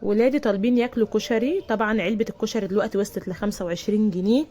ولادي طالبين ياكلوا كشري. طبعا علبة الكشري دلوقتي وصلت ل25 جنيه.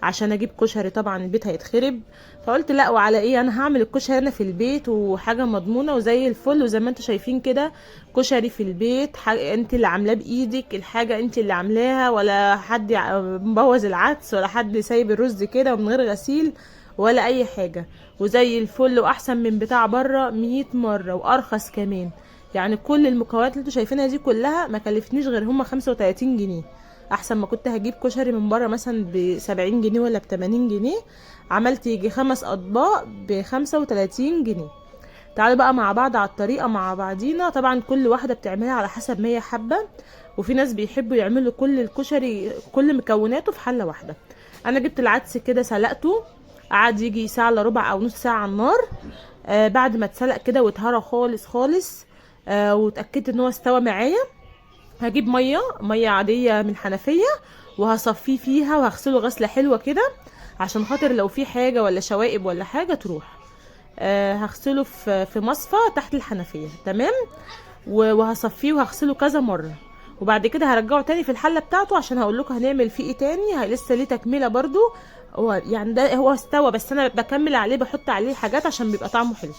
عشان اجيب كشري طبعا البيت هيتخرب. فقلت لا، وعلى ايه، انا هعمل الكشري انا في البيت وحاجة مضمونة وزي الفل. وزي ما انتوا شايفين كده، كشري في البيت، انت اللي عاملاه بايدك، الحاجة انت اللي عاملاها، ولا حد مبوظ العدس، ولا حد سايب الرز كده ومن غير غسيل ولا اي حاجة. وزي الفل واحسن من بتاع بره 100 مرة وارخص كمان. يعني كل المكونات اللي انتوا شايفينها دي كلها ما كلفتنيش غير هما 35 جنيه. احسن ما كنت هجيب كشري من بره مثلا ب70 جنيه ولا ب80 جنيه. عملت يجي 5 اطباق ب35 جنيه. تعالوا بقى مع بعض على الطريقة مع بعضينا. طبعا كل واحدة بتعملها على حسب ما هي حابة. وفي ناس بيحبوا يعملوا كل الكشري كل مكوناته في حلة واحدة. انا جبت العدس كده سلقته. قعد يجي ساعة الا ربع او نص ساعة على النار. بعد ما اتسلق كده واتهرى خالص خالص. واتأكدت ان هو استوى معايا. هجيب مية عادية من الحنفية. وهصفيه فيها وهغسله غسلة حلوة كده. عشان خاطر لو في حاجة ولا شوائب ولا حاجة تروح. هغسله في مصفى تحت الحنفية. تمام. وهصفيه وهغسله كذا مرة. وبعد كده هرجعه تاني في الحلة بتاعته عشان هقول لكم هنعمل فيه ايه تاني. لسه ليه تكملة برضو. هو يعني ده هو استوى، بس انا بكمل عليه بحط عليه حاجات عشان بيبقى طعمه حلو.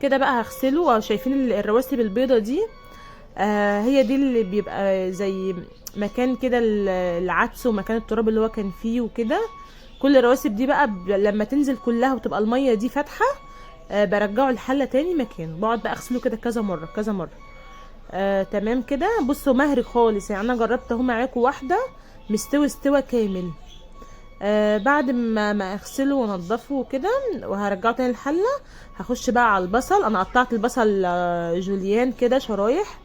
كده بقى هغسله. وشايفين الرواسب البيضة دي. هي دي اللي بيبقى زي مكان كده العدس ومكان التراب اللي هو كان فيه وكده. كل الرواسب دي بقى لما تنزل كلها وتبقى المية دي فاتحة. برجعه الحلة تاني مكانه. بقعد بقى اغسله كده كذا مرة كذا مرة. تمام كده. بصوا مهري خالص، يعني انا جربت اهو معاكم واحدة مستوي استوى كامل. بعد ما اغسله وانضفه وكده وهرجعه تاني الحلة. هخش بقى على البصل. انا قطعت البصل جوليان كده شرايح.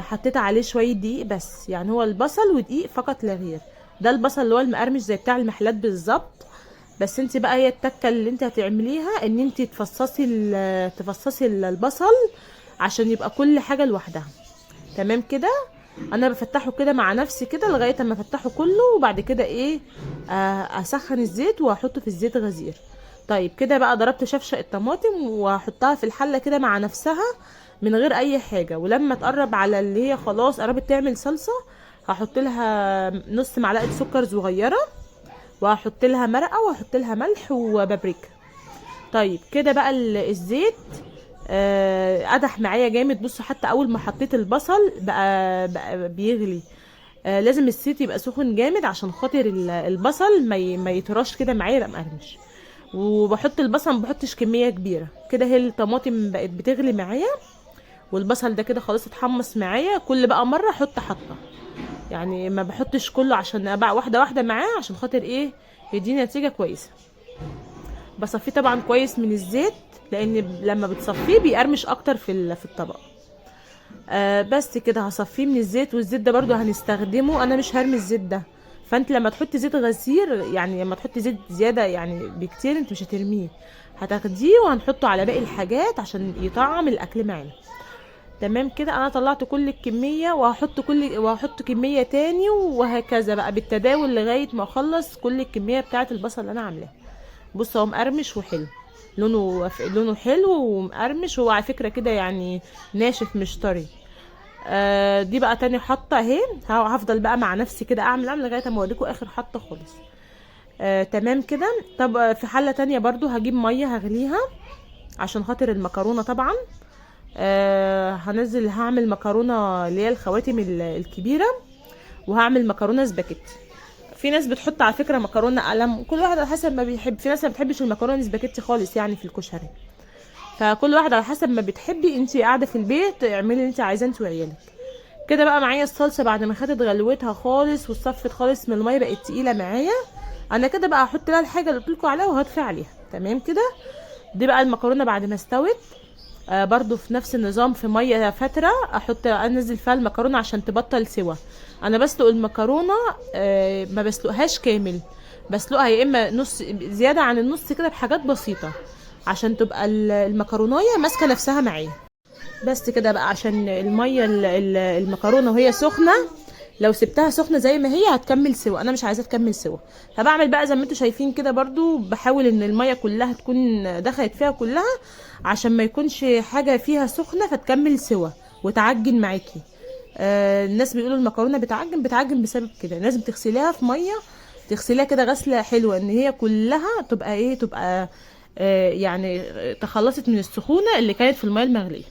حطيت عليه شوية دقيق بس، يعني هو البصل ودقيق فقط لا غير. ده البصل اللي هو المقرمش زي بتاع المحلات بالظبط. بس انت بقى هي التكه اللي انت هتعمليها ان انت تفصصي البصل عشان يبقى كل حاجه لوحدها. تمام كده. انا بفتحه كده مع نفسي كده لغايه اما افتحه كله. وبعد كده ايه، اسخن الزيت واحطه في الزيت غزير. طيب كده بقى ضربت شفشق الطماطم وهحطها في الحله كده مع نفسها من غير اي حاجه. ولما تقرب على اللي هي خلاص قربت تعمل صلصه، هحط لها نص معلقه سكر صغيره. وهحط لها مرقه وهحط لها ملح وبابريكا. طيب كده بقى الزيت قدح معايا جامد. بصوا حتى اول ما حطيت البصل بقى بيغلي. لازم الزيت يبقى سخن جامد عشان خاطر البصل ما يطراش كده معايا يبقى مقرمش. وبحط البصل ما بحطش كميه كبيره كده. هي الطماطم بقت بتغلي معايا. والبصل ده كده خلاص اتحمص معايا. كل بقى مره احط حطه. يعني ما بحطش كله عشان ابقى واحده واحده معاه عشان خاطر ايه يديني نتيجه كويسه. بصفيه طبعا كويس من الزيت. لان لما بتصفيه بيقرمش اكتر في الطبق. بس كده هصفيه من الزيت. والزيت ده برضو هنستخدمه، انا مش هرمي الزيت ده. فانت لما تحطي زيت غزير، يعني لما تحطي زيت زياده يعني بكتير، انت مش هترميه. هتاخديه وهنحطه على باقي الحاجات عشان يطعم الاكل معانا. تمام كده. انا طلعت كل الكميه وهحط كميه تاني وهكذا بقى بالتداول لغايه ما اخلص كل الكميه بتاعه البصل اللي انا عاملاها. بص هو مقرمش وحلو. لونه حلو ومقرمش. هو على فكره كده يعني ناشف مش طري. دي بقى تاني حطه اهي. هفضل بقى مع نفسي كده اعمل لغايه ما اوريكم اخر حطه خالص. تمام كده. طب في حله تانية برضو هجيب ميه هغليها عشان خاطر المكرونه طبعا. هعمل مكرونه اللي هي الخواتم الكبيره. وهعمل مكرونه سباكيتي. في ناس بتحط على فكره مكرونه قلم. كل واحد على حسب ما بيحب. في ناس ما بتحبش المكرونه سباكيتي خالص يعني في الكشري. فكل واحد على حسب ما بتحبي. انت قاعده في البيت اعملي اللي انت عايزاه انت وعيالك. كده بقى معايا الصلصه بعد ما خدت غلوتها خالص وصفت خالص من الميه بقت تقيله معايا. انا كده بقى هحط لها الحاجه اللي قلت لكم عليها وهطفي عليها. تمام كده. دي بقى المكرونه بعد ما استوت. برضو في نفس النظام في ميه فتره انزل فيها المكرونه عشان تبطل سوا. انا بسلق المكرونه ما بسلقهاش كامل. بسلقها يا اما نص زياده عن النص كده بحاجات بسيطه عشان تبقى المكرونايه ماسكه نفسها معايا. بس كده بقى عشان الميه المكرونه وهي سخنه. لو سبتها سخنه زي ما هي هتكمل سوا. انا مش عايزاها تكمل سوا. فبعمل بقى زي ما انتوا شايفين كده برضو. بحاول ان الميه كلها تكون دخلت فيها كلها عشان ما يكونش حاجه فيها سخنه فتكمل سوا وتعجن معاكي. الناس بيقولوا المكرونه بتعجن بسبب كده. لازم تغسليها في ميه، تغسليها كده غسله حلوه ان هي كلها تبقى ايه، تبقى يعني تخلصت من السخونه اللي كانت في الميه المغليه.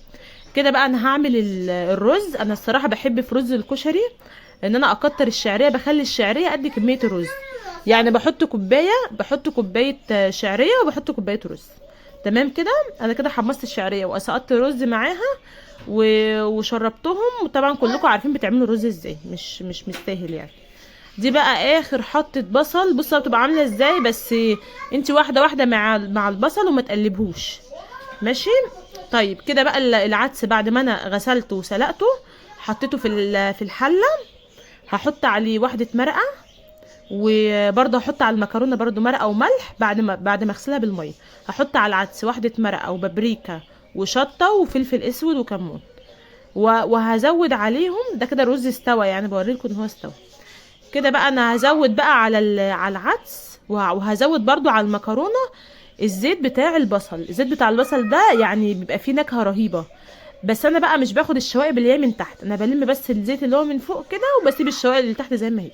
كده بقى انا هعمل الرز. انا الصراحه بحب في رز الكشري ان انا اكتر الشعريه، بخلي الشعريه قد كميه الرز. يعني بحط كوبايه شعريه وبحط كوبايه رز. تمام كده. انا كده حمصت الشعريه وسقطت الرز معاها وشربتهم. وطبعا كلكم عارفين بتعملوا الرز ازاي، مش مستاهل يعني. دي بقى اخر حطة بصل. بصوا بتبقى عامله ازاي، بس انت واحده واحده مع البصل وما تقلبهوش. ماشي. طيب كده بقى العدس بعد ما انا غسلته وسلقته حطيته في الحله. هحط عليه واحده مرقه، وبرضه هحط على المكرونه برضه مرقه وملح بعد ما اغسلها بالميه. هحط على العدس واحده مرقه وبابريكا وشطه وفلفل اسود وكمون، وهزود عليهم. ده كده الرز استوى، يعني بوريلكم ان هو استوى. كده بقى انا هزود بقى على العدس، وهزود برضو على المكرونه الزيت بتاع البصل. الزيت بتاع البصل ده يعني بيبقى فيه نكهه رهيبه. بس انا بقى مش باخد الشوائب اللي هي من تحت، انا بلم بس الزيت اللي هو من فوق كده، وبسيب الشوائب اللي تحت زي ما هي.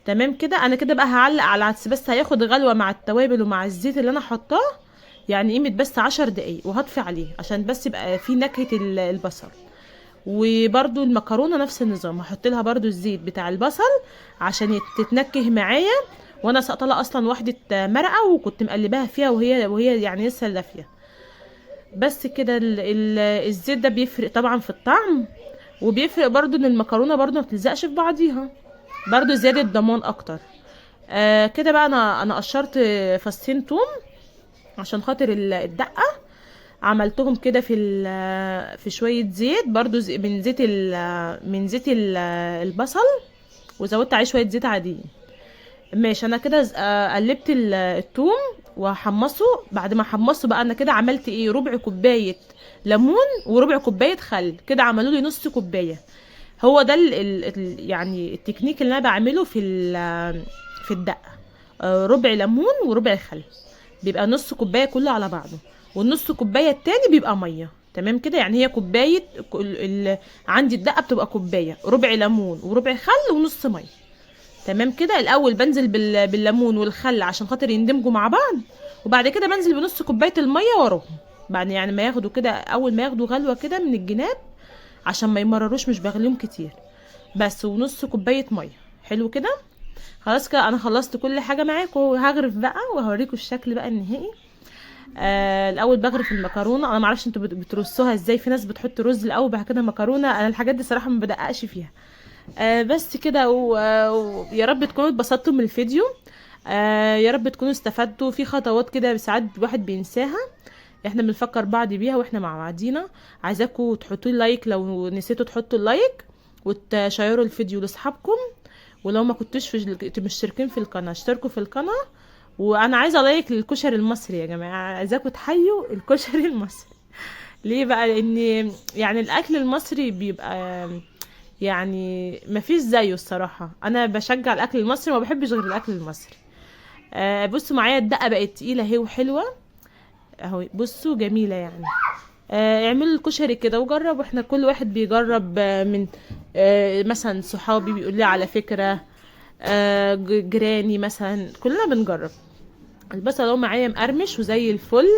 تمام كده. انا كده بقى هعلق على العدس، بس هياخد غلوه مع التوابل ومع الزيت اللي انا حطاه، يعني قيمه بس 10 دقايق، وهطفي عليه عشان بس يبقى فيه نكهه البصل. وبرده المكرونه نفس النظام، هحط لها برده الزيت بتاع البصل عشان تتنكه معايا. وانا سقطه لها اصلا واحده مرقه وكنت مقلباها فيها وهي يعني لسه دافيه. بس كده الزيت ده بيفرق طبعا في الطعم، وبيفرق برده ان المكرونه برده ما بتلزقش في بعضيها، برده زياده ضمان اكتر. كده بقى انا قشرت فصين توم عشان خاطر الدقه. عملتهم كده في شويه زيت برضو من زيت البصل، وزودت عليه شويه زيت عاديين. ماشي. انا كده قلبت الثوم وحمصه. بعد ما حمصه بقى انا كده عملت ايه، ربع كوبايه ليمون وربع كوبايه خل، كده عملوا لي نص كوبايه. هو ده يعني التكنيك اللي انا بعمله في الدقه. ربع ليمون وربع خل، بيبقى نص كوبايه كله على بعضه، والنص كوبايه التاني بيبقى ميه. تمام كده. يعني هي كوبايه عندي الدقه بتبقى كوبايه، ربع ليمون وربع خل ونص ميه. تمام كده. الاول بنزل بالليمون والخل عشان خاطر يندمجوا مع بعض، وبعد كده بنزل بنص كوبايه الميه وراهم بعد يعني ما ياخدوا كده، اول ما ياخدوا غلوه كده من الجناب عشان ما يمرروش، مش بغليهم كتير بس، ونص كوبايه ميه. حلو كده. خلاص كده انا خلصت كل حاجه معاكم، وهغرف بقى وهوريكم الشكل بقى النهائي. الاول بغرف المكرونه. انا معرفش انتوا بترصوها ازاي، في ناس بتحط رز الاول بعد كده مكرونه، انا الحاجات دي صراحه ما بدققش فيها. بس كده. ويا رب تكونوا اتبسطتوا من الفيديو. يا رب تكونوا استفدتوا في خطوات كده ساعات الواحد بينساها، احنا بنفكر بعض بيها واحنا مع بعضينا. عايزاكم تحطوا لي لايك لو نسيتوا تحطوا اللايك، وتشيروا الفيديو لاصحابكم. ولو ما كنتوش مشتركين في القناه اشتركوا في القناه. وانا عايزه لايك للكشري المصري يا جماعه، عايزاكم تحيوا الكشري المصري. ليه بقى؟ لان يعني الاكل المصري بيبقى يعني مفيش زيه الصراحه. انا بشجع الاكل المصري، ما بحبش غير الاكل المصري. بصوا معايا الدقه بقت تقيله اهي وحلوه اهو، بصوا جميله يعني. اعملوا الكشري كده وجربوا. احنا كل واحد بيجرب من مثلا صحابي بيقول لي على فكره، جيراني مثلا، كلنا بنجرب. البصل اهو معايا مقرمش وزي الفل،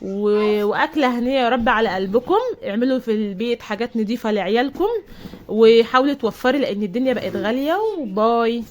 واكله هنيه يا رب على قلبكم. اعملوا في البيت حاجات نضيفه لعيالكم، وحاولوا توفري لان الدنيا بقت غاليه. وباي.